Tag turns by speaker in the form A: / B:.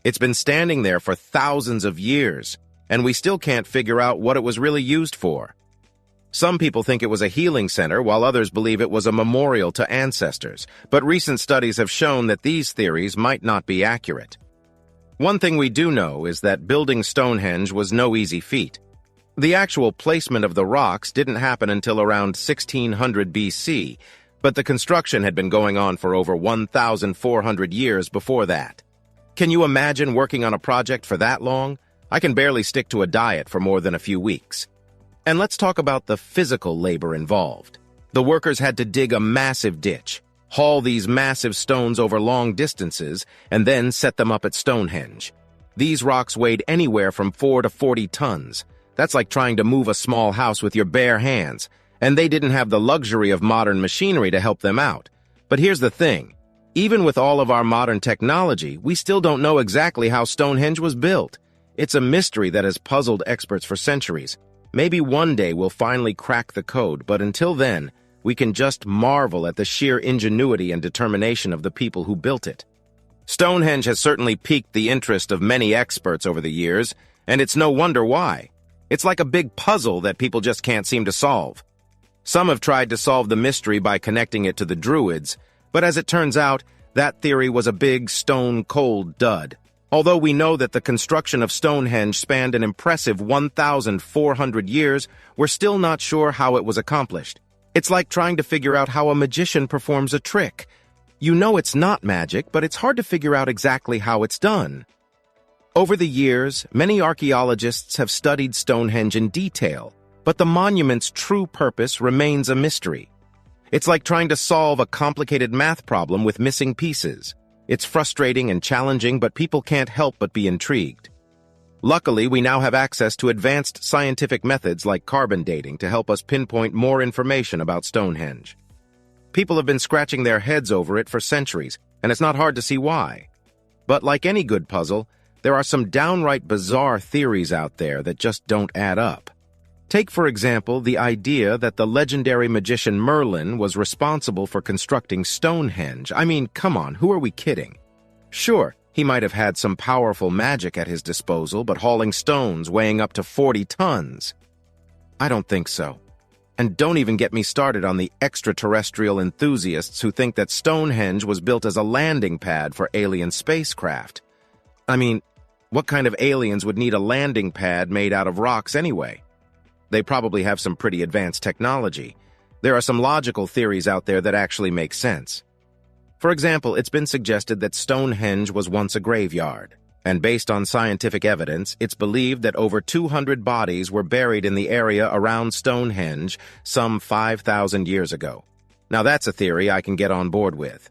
A: It's been standing there for thousands of years, and we still can't figure out what it was really used for. Some people think it was a healing center, while others believe it was a memorial to ancestors, but recent studies have shown that these theories might not be accurate. One thing we do know is that building Stonehenge was no easy feat. The actual placement of the rocks didn't happen until around 1600 BC, but the construction had been going on for over 1,400 years before that. Can you imagine working on a project for that long? I can barely stick to a diet for more than a few weeks. And let's talk about the physical labor involved. The workers had to dig a massive ditch, haul these massive stones over long distances, and then set them up at Stonehenge. These rocks weighed anywhere from 4 to 40 tons. That's like trying to move a small house with your bare hands, and they didn't have the luxury of modern machinery to help them out. But here's the thing. Even with all of our modern technology, we still don't know exactly how Stonehenge was built. It's a mystery that has puzzled experts for centuries. Maybe one day we'll finally crack the code, but until then, we can just marvel at the sheer ingenuity and determination of the people who built it. Stonehenge has certainly piqued the interest of many experts over the years, and it's no wonder why. It's like a big puzzle that people just can't seem to solve. Some have tried to solve the mystery by connecting it to the Druids, but as it turns out, that theory was a big, stone-cold dud. Although we know that the construction of Stonehenge spanned an impressive 1,400 years, we're still not sure how it was accomplished. It's like trying to figure out how a magician performs a trick. You know it's not magic, but it's hard to figure out exactly how it's done. Over the years, many archaeologists have studied Stonehenge in detail, but the monument's true purpose remains a mystery. It's like trying to solve a complicated math problem with missing pieces. It's frustrating and challenging, but people can't help but be intrigued. Luckily, we now have access to advanced scientific methods like carbon dating to help us pinpoint more information about Stonehenge. People have been scratching their heads over it for centuries, and it's not hard to see why. But like any good puzzle, there are some downright bizarre theories out there that just don't add up. Take, for example, the idea that the legendary magician Merlin was responsible for constructing Stonehenge. I mean, come on, who are we kidding? Sure, he might have had some powerful magic at his disposal, but hauling stones weighing up to 40 tons? I don't think so. And don't even get me started on the extraterrestrial enthusiasts who think that Stonehenge was built as a landing pad for alien spacecraft. I mean, what kind of aliens would need a landing pad made out of rocks anyway? They probably have some pretty advanced technology. There are some logical theories out there that actually make sense. For example, it's been suggested that Stonehenge was once a graveyard, and based on scientific evidence, it's believed that over 200 bodies were buried in the area around Stonehenge some 5,000 years ago. Now that's a theory I can get on board with.